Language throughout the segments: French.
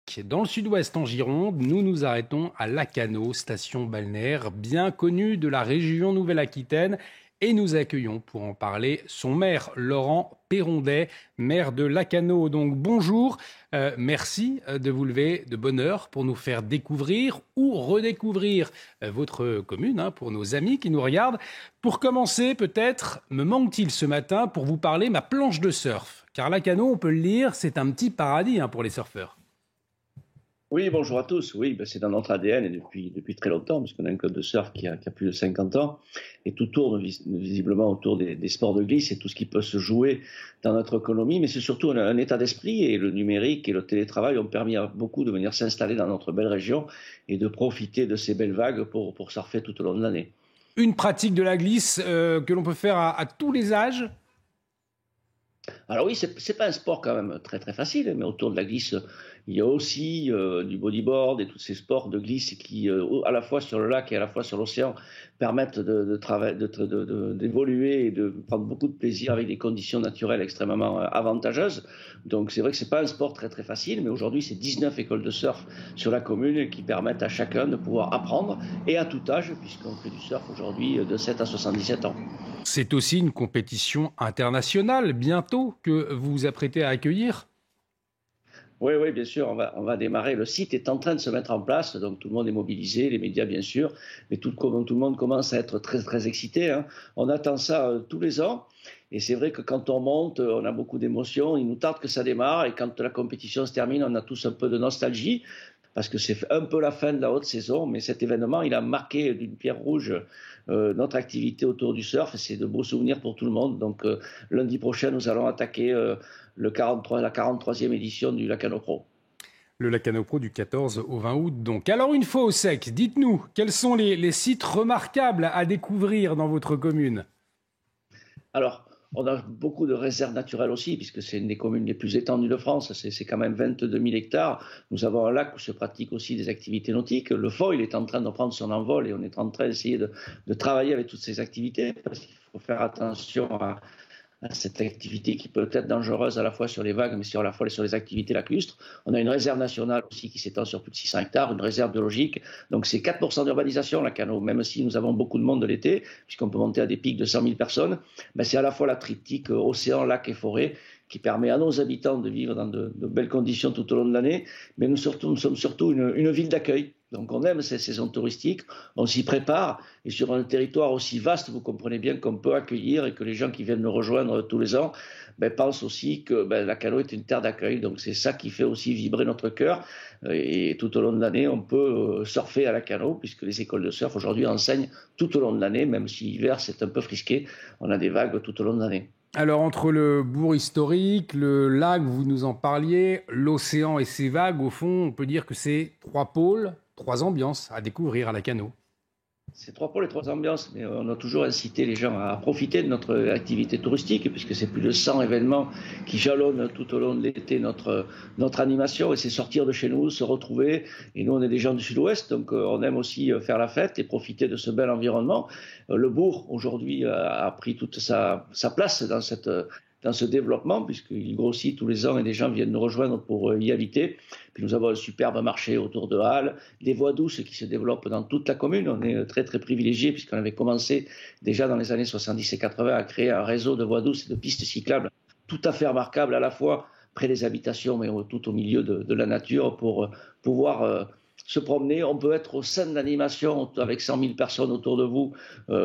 Sec. Dans le sud-ouest en Gironde, nous nous arrêtons à Lacanau, station balnéaire bien connue de la région Nouvelle-Aquitaine. Et nous accueillons pour en parler son maire, Laurent Perrondet, maire de Lacanau. Donc bonjour, merci de vous lever de bonne heure pour nous faire découvrir ou redécouvrir votre commune, pour nos amis qui nous regardent. Pour commencer, peut-être, me manque-t-il ce matin pour vous parler ma planche de surf. Car Lacanau, on peut le dire, c'est un petit paradis pour les surfeurs. Oui, bonjour à tous. Oui, c'est dans notre ADN et depuis très longtemps, puisqu'on a un club de surf qui a plus de 50 ans. Et tout tourne visiblement autour des sports de glisse et tout ce qui peut se jouer dans notre économie. Mais c'est surtout un état d'esprit, et le numérique et le télétravail ont permis à beaucoup de venir s'installer dans notre belle région et de profiter de ces belles vagues pour surfer tout au long de l'année. Une pratique de la glisse que l'on peut faire à tous les âges ? Alors oui, c'est pas un sport quand même très très facile, mais autour de la glisse, il y a aussi du bodyboard et tous ces sports de glisse qui, à la fois sur le lac et à la fois sur l'océan, permettent d'évoluer et de prendre beaucoup de plaisir avec des conditions naturelles extrêmement avantageuses. Donc c'est vrai que c'est pas un sport très très facile, mais aujourd'hui c'est 19 écoles de surf sur la commune qui permettent à chacun de pouvoir apprendre, et à tout âge, puisqu'on fait du surf aujourd'hui de 7 à 77 ans. C'est aussi une compétition internationale bientôt que vous vous apprêtez à accueillir ? Oui, bien sûr, on va démarrer. Le site est en train de se mettre en place, donc tout le monde est mobilisé, les médias bien sûr, mais tout le monde commence à être très très excité. On attend ça tous les ans, et c'est vrai que quand on monte, on a beaucoup d'émotions. Il nous tarde que ça démarre, et quand la compétition se termine, on a tous un peu de nostalgie, parce que c'est un peu la fin de la haute saison, mais cet événement, il a marqué d'une pierre rouge notre activité autour du surf. C'est de beaux souvenirs pour tout le monde. Donc lundi prochain, nous allons attaquer la 43e édition du Lacanau Pro. Le Lacanau Pro du 14 au 20 août donc. Alors une fois au sec, dites-nous, quels sont les sites remarquables à découvrir dans votre commune ? Alors, on a beaucoup de réserves naturelles aussi, puisque c'est une des communes les plus étendues de France. C'est quand même 22 000 hectares. Nous avons un lac où se pratiquent aussi des activités nautiques. Le foil est en train de prendre son envol, et on est en train d'essayer de travailler avec toutes ces activités, parce qu'il faut faire attention à cette activité qui peut être dangereuse à la fois sur les vagues, mais à la fois sur les activités lacustres. On a une réserve nationale aussi qui s'étend sur plus de 600 hectares, une réserve biologique. Donc c'est 4% d'urbanisation, Lacanau, même si nous avons beaucoup de monde de l'été, puisqu'on peut monter à des pics de 100 000 personnes. C'est à la fois la triptyque océan, lac et forêt qui permet à nos habitants de vivre dans de belles conditions tout au long de l'année. Mais nous sommes surtout une ville d'accueil. Donc on aime ces saisons touristiques, on s'y prépare, et sur un territoire aussi vaste, vous comprenez bien qu'on peut accueillir, et que les gens qui viennent nous rejoindre tous les ans pensent aussi que Lacanau est une terre d'accueil. Donc c'est ça qui fait aussi vibrer notre cœur, et tout au long de l'année on peut surfer à Lacanau, puisque les écoles de surf aujourd'hui enseignent tout au long de l'année, même si l'hiver c'est un peu frisqué, on a des vagues tout au long de l'année. Alors, entre le bourg historique, le lac, vous nous en parliez, l'océan et ses vagues, au fond, on peut dire que c'est 3 pôles, 3 ambiances à découvrir à Lacanau. C'est 3 pôles et 3 ambiances, mais on a toujours incité les gens à profiter de notre activité touristique, puisque c'est plus de 100 événements qui jalonnent tout au long de l'été notre animation, et c'est sortir de chez nous, se retrouver. Et nous, on est des gens du sud-ouest, donc on aime aussi faire la fête et profiter de ce bel environnement. Le bourg, aujourd'hui, a pris toute sa place dans ce développement, puisqu'il grossit tous les ans et les gens viennent nous rejoindre pour y habiter. Puis nous avons un superbe marché autour de Halles, des voies douces qui se développent dans toute la commune. On est très très privilégiés, puisqu'on avait commencé déjà dans les années 70 et 80 à créer un réseau de voies douces et de pistes cyclables tout à fait remarquable, à la fois près des habitations, mais tout au milieu de la nature, pour pouvoir se promener. On peut être au sein de l'animation avec 100 000 personnes autour de vous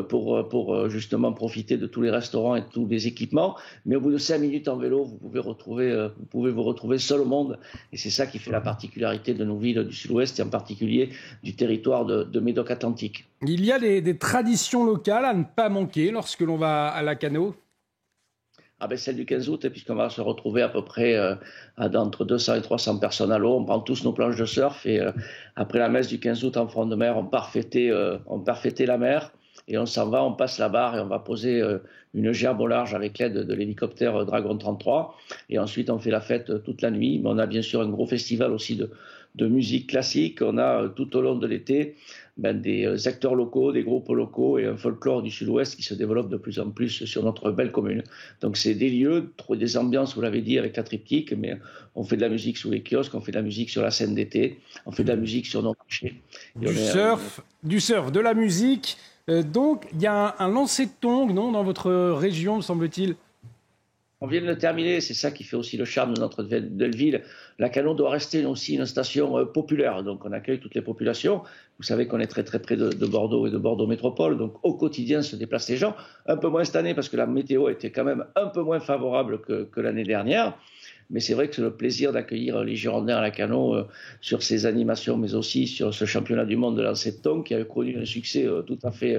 pour justement profiter de tous les restaurants et de tous les équipements. Mais au bout de 5 minutes en vélo, vous pouvez vous retrouver seul au monde. Et c'est ça qui fait la particularité de nos villes du Sud-Ouest, et en particulier du territoire de Médoc-Atlantique. Il y a des traditions locales à ne pas manquer lorsque l'on va à Lacanau ? Celle du 15 août, puisqu'on va se retrouver à peu près entre 200 et 300 personnes à l'eau. On prend tous nos planches de surf, et après la messe du 15 août en front de mer, on part fêter la mer, et on s'en va, on passe la barre et on va poser une gerbe au large avec l'aide de l'hélicoptère Dragon 33, et ensuite on fait la fête toute la nuit. Mais on a bien sûr un gros festival aussi de musique classique. On a tout au long de l'été des acteurs locaux, des groupes locaux et un folklore du Sud-Ouest qui se développe de plus en plus sur notre belle commune. Donc c'est des lieux, des ambiances, vous l'avez dit, avec la triptyque, mais on fait de la musique sous les kiosques, on fait de la musique sur la scène d'été, on fait de la musique sur nos marchés. Du surf, de la musique. Donc, il y a un lancer de tongs, non, dans votre région, me semble-t-il? On vient de le terminer, c'est ça qui fait aussi le charme de notre belle ville. Lacanau doit rester aussi une station populaire, donc on accueille toutes les populations. Vous savez qu'on est très très près de Bordeaux et de Bordeaux Métropole, donc au quotidien se déplacent les gens. Un peu moins cette année parce que la météo était quand même un peu moins favorable que l'année dernière. Mais c'est vrai que c'est le plaisir d'accueillir les Girondins à Lacanau sur ces animations, mais aussi sur ce championnat du monde de lancer de tongs qui a connu un succès tout à fait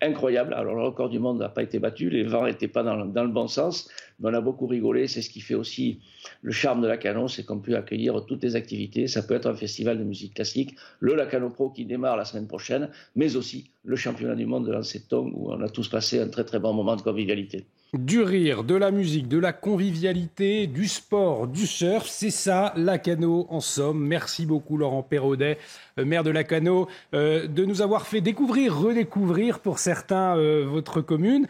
incroyable. Alors le record du monde n'a pas été battu, les vents n'étaient pas dans le bon sens, mais on a beaucoup rigolé. C'est ce qui fait aussi le charme de Lacanau, c'est qu'on peut accueillir toutes les activités. Ça peut être un festival de musique classique, le Lacanau Pro qui démarre la semaine prochaine, mais aussi le championnat du monde de lancer de tongs où on a tous passé un très très bon moment de convivialité. Du rire, de la musique, de la convivialité, du sport, du surf, c'est ça, Lacanau en somme. Merci beaucoup Laurent Perraudet, maire de Lacanau, de nous avoir fait découvrir, redécouvrir pour certains votre commune.